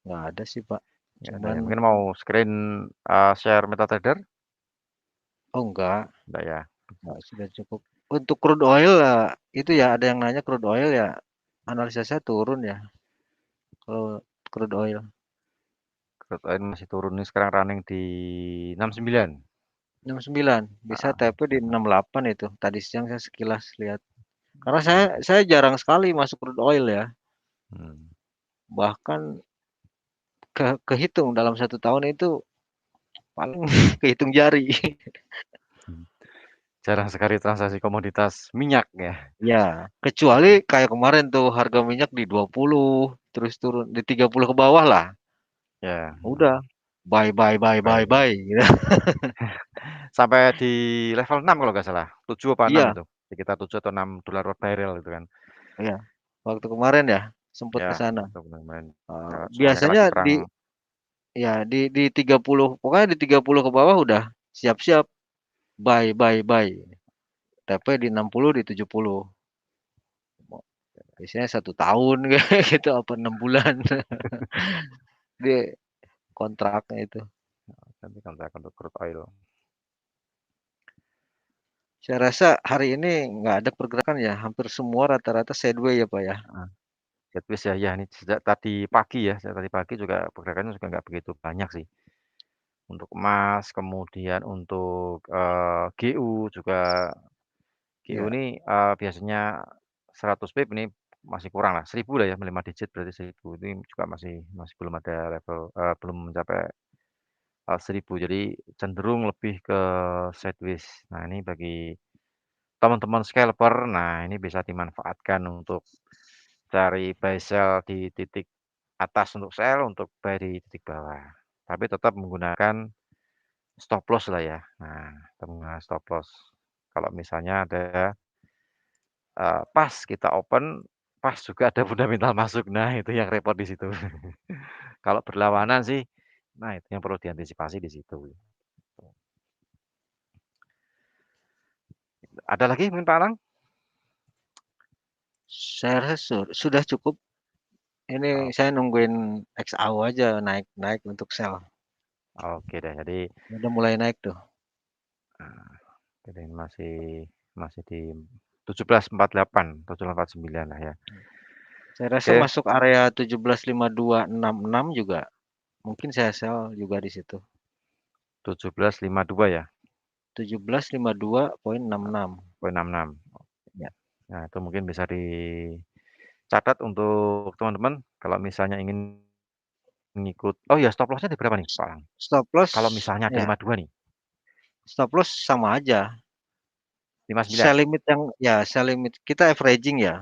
nggak ada sih Pak. Nggak ada Cuman ya, mungkin mau screen, share MetaTrader? oh Enggak ya? enggak sudah cukup. Untuk crude oil lah itu ya ada yang nanya crude oil ya analisa saya turun ya kalau crude oil Crude oil masih turun nih sekarang running di 69. 69 bisa Heeh, TP di heeh. 68 itu. Tadi siang saya sekilas lihat. Karena saya jarang sekali masuk crude oil ya, Hmm. bahkan kehitung dalam 1 tahun itu paling kehitung jari. Hmm. Jarang sekali transaksi komoditas minyak ya. Ya, kecuali kayak kemarin tuh harga minyak di 20, terus turun di 30 ke bawah lah. Ya, Udah, bye bye bye bye baik. bye gitu. Sampai di level 6 kalau nggak salah, 7 apa 6 Iya, itu, sekitar 7 atau 6 dolar per barrel gitu kan. iya. Waktu kemarin ya sempet Ya, ke sana. itu benar-benar soalnya kan Biasanya lagi perang. di 30, pokoknya di 30 ke bawah udah siap-siap bye bye bye. TP di 60, di 70. Biasanya 1 tahun kayak gitu apa 6 bulan dia kontraknya itu. Nanti kontrak untuk crude oil. Saya rasa hari ini nggak ada pergerakan ya, hampir semua rata-rata sideways ya Pak ya. Heeh, sideways ya, ya ini sejak tadi pagi ya, sejak tadi pagi juga pergerakannya juga nggak begitu banyak sih. Untuk emas, kemudian untuk, GU juga. GU Ya, ini, biasanya 100 pip ini masih kurang lah, 1.000 lah ya, 5 digit berarti 1.000 ini juga masih masih belum ada level, belum mencapai, 1.000 jadi cenderung lebih ke sideways. Nah ini bagi teman-teman scalper, nah ini bisa dimanfaatkan untuk cari buy sell di titik atas untuk sell, untuk buy di titik bawah. Tapi tetap menggunakan stop loss lah ya. Nah, tetap menggunakan stop loss. Kalau misalnya ada, pas kita open, pas juga ada fundamental masuk. Nah, itu yang repot di situ. Kalau berlawanan sih, nah itu yang perlu diantisipasi di situ. Ada lagi mungkin Pak Alang? saya rasa sudah cukup. Ini Oh, saya nungguin XAU aja naik-naik untuk sell. oke deh. Jadi, Udah mulai naik tuh. jadi masih masih di 17.48, 17.49 lah ya. Saya rasa Oke, masuk area 17.5266 juga. Mungkin saya sell juga di situ. 17.52 ya, 17.52.66. 66. Ya. Nah, itu mungkin bisa dicatat untuk teman-teman kalau misalnya ingin mengikut. Oh ya, stop loss-nya di berapa nih, Pak Lang? Stop Kalau loss misalnya ada ya, 52 nih, stop loss sama aja. 59. Sell limit yang ya sell limit kita averaging ya.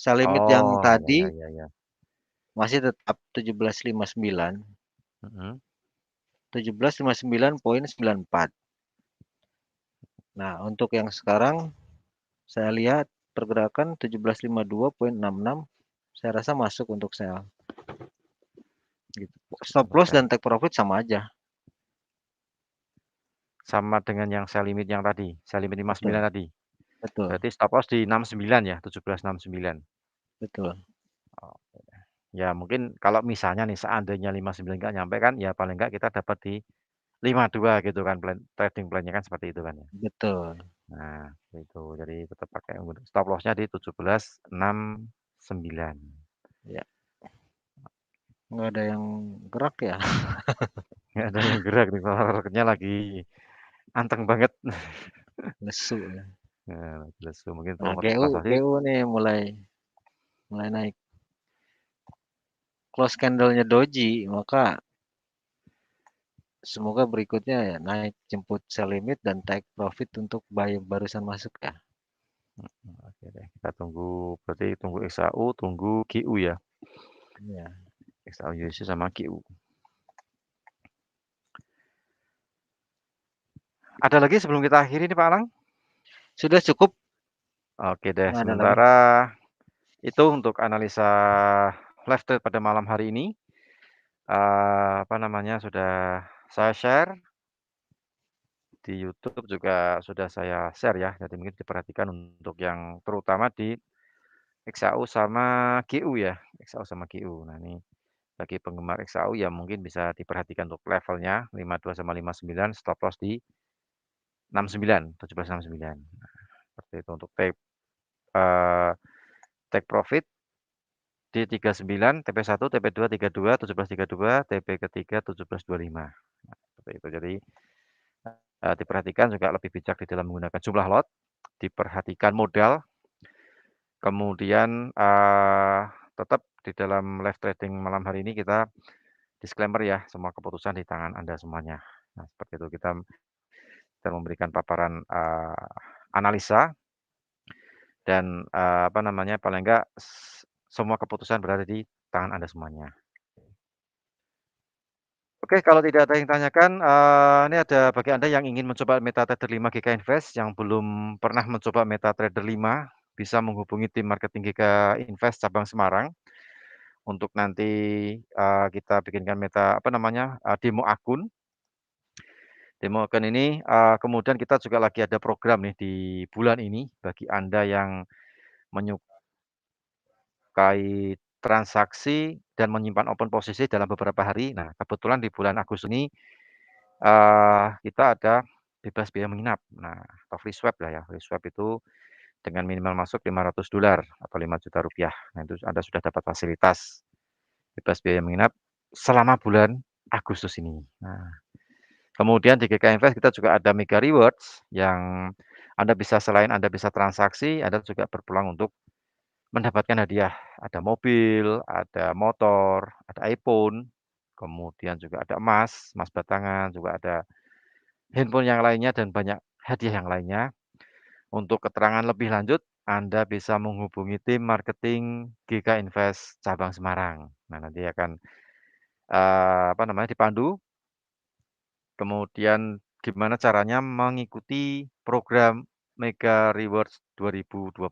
Sell limit yang Oh, ya tadi ya ya ya. masih tetap 17.59, Mhm. 17.59.94. Nah, untuk yang sekarang saya lihat pergerakan 17.52.66 saya rasa masuk untuk sell gitu. Stop Untuk loss dan sell. take profit sama aja. Sama dengan yang sell limit yang tadi, sell limit 59 Betul, tadi. betul, Berarti stop loss di 69 ya, 17.69. betul. Oh, ya mungkin kalau misalnya nih seandainya 59 nggak nyampe kan, ya paling nggak kita dapat di 52 gitu kan, trading plan-nya kan seperti itu kan ya. Betul. Nah, itu. Jadi tetap pakai stop loss-nya di 17.69. Ya, nggak ada yang gerak ya. Nggak ada yang gerak nih, marketnya lagi anteng banget. Lesu ya. Nah, jelas mungkin Nah, untuk transaksi GU nih mulai mulai naik. Close candle-nya doji, maka semoga berikutnya ya naik jemput sell limit dan take profit untuk buy barusan masuk ya. oke deh, kita tunggu berarti tunggu XAU, tunggu GU ya. Ya. XAU USD sama GU. Ada lagi sebelum kita akhiri nih Pak Alang? Sudah cukup, Oke deh, nggak ada lagi. sementara itu untuk analisa live trade pada malam hari ini. Apa namanya, sudah saya share di YouTube juga sudah saya share ya. Jadi mungkin diperhatikan untuk yang terutama di XAU sama GU ya, XAU sama GU. Nah ini bagi penggemar XAU ya mungkin bisa diperhatikan untuk levelnya 52 sama 59, stop loss di 69, 17.69. Seperti itu untuk eee, take profit di 39, TP1, TP2 32, 17.32, TP ketiga 17.25. Nah, seperti itu. Jadi, diperhatikan juga lebih bijak di dalam menggunakan jumlah lot, diperhatikan modal, Kemudian, tetap di dalam live trading malam hari ini kita disclaimer ya, semua keputusan di tangan Anda semuanya. Nah, seperti itu kita memberikan paparan, analisa dan, apa namanya, paling enggak semua keputusan berada di tangan Anda semuanya. Oke, kalau tidak ada yang tanyakan, ini ada bagi Anda yang ingin mencoba MetaTrader 5 GK Invest, yang belum pernah mencoba MetaTrader 5, bisa menghubungi tim marketing GK Invest cabang Semarang, untuk nanti, kita bikinkan apa namanya, demo akun. Demo akun ini, kemudian kita juga lagi ada program nih di bulan ini, bagi Anda yang menyukai transaksi dan menyimpan open posisi dalam beberapa hari. Nah, kebetulan di bulan Agustus ini kita ada bebas biaya menginap. Nah, atau free swap lah ya, free swap itu dengan minimal masuk $500 atau Rp5.000.000. Nah, itu Anda sudah dapat fasilitas bebas biaya menginap selama bulan Agustus ini. Nah, kemudian di GK Invest kita juga ada Mega Rewards yang Anda bisa selain Anda bisa transaksi, Anda juga berpeluang untuk mendapatkan hadiah. Ada mobil, ada motor, ada iPhone, kemudian juga ada emas, emas batangan, juga ada handphone yang lainnya dan banyak hadiah yang lainnya. Untuk keterangan lebih lanjut, Anda bisa menghubungi tim marketing GK Invest cabang Semarang. Nah, nanti akan, apa namanya, dipandu, kemudian gimana caranya mengikuti program Mega Rewards 2021.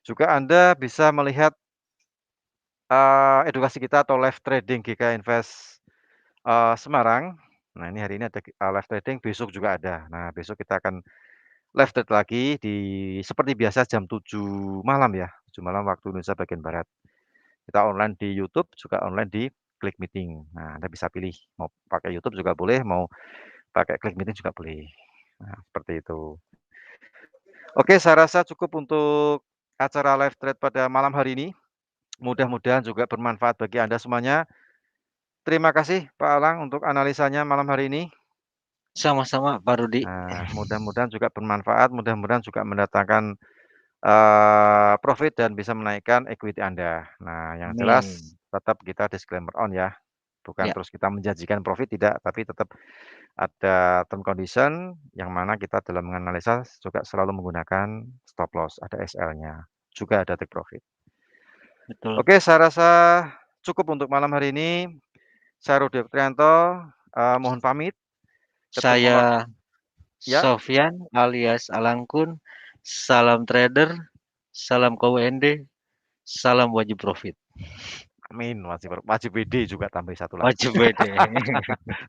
Juga Anda bisa melihat, edukasi kita atau live trading GK Invest, Semarang. Nah, ini hari ini ada live trading, besok juga ada. Nah, besok kita akan live trade lagi seperti biasa jam 7 malam ya, 7 malam waktu Indonesia bagian barat. Kita online di YouTube, juga online di Klik Meeting. Nah, Anda bisa pilih, mau pakai YouTube juga boleh, mau pakai Klik Meeting juga boleh. Nah, seperti itu. Oke, saya rasa cukup untuk acara live trade pada malam hari ini. Mudah-mudahan juga bermanfaat bagi Anda semuanya. Terima kasih Pak Alang untuk analisanya malam hari ini. Sama-sama Pak Rudi. Nah, mudah-mudahan juga bermanfaat, mudah-mudahan juga mendatangkan profit dan bisa menaikkan equity Anda. Nah, yang jelas Amin. tetap kita disclaimer on ya, bukan Ya, terus kita menjanjikan profit tidak, tapi tetap ada term condition yang mana kita dalam menganalisa juga selalu menggunakan stop loss, ada SL-nya, juga ada take profit. betul. Oke, saya rasa cukup untuk malam hari ini. Saya Rudi Oktrianto, mohon pamit, ketemu Saya ya, Sofyan alias Alangkun. Salam trader, salam KWND, salam wajib profit. amin, wajib wajib WD juga tambah satu lagi, Wajib WD.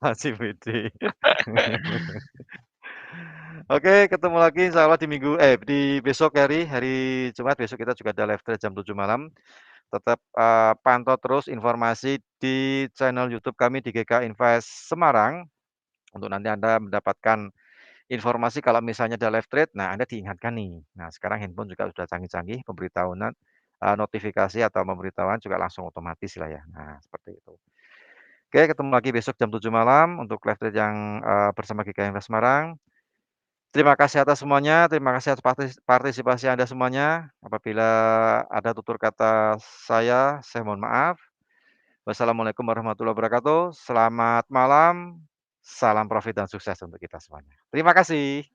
wajib WD. Oke, ketemu lagi insyaallah di besok hari Jumat, besok kita juga ada live trade jam 7 malam. Tetap, pantau terus informasi di channel YouTube kami di GK Invest Semarang, untuk nanti Anda mendapatkan informasi kalau misalnya ada live trade, nah Anda diingatkan nih. Nah, sekarang handphone juga sudah canggih-canggih, pemberitahuan, notifikasi atau pemberitahuan juga langsung otomatis lah ya. Nah, seperti itu. Oke, ketemu lagi besok jam 7 malam untuk live trade yang, bersama GK Invest Semarang. Terima kasih atas semuanya, terima kasih atas partisipasi Anda semuanya. Apabila ada tutur kata saya mohon maaf. Wassalamualaikum warahmatullahi wabarakatuh. Selamat malam, salam profit dan sukses untuk kita semuanya. Terima kasih.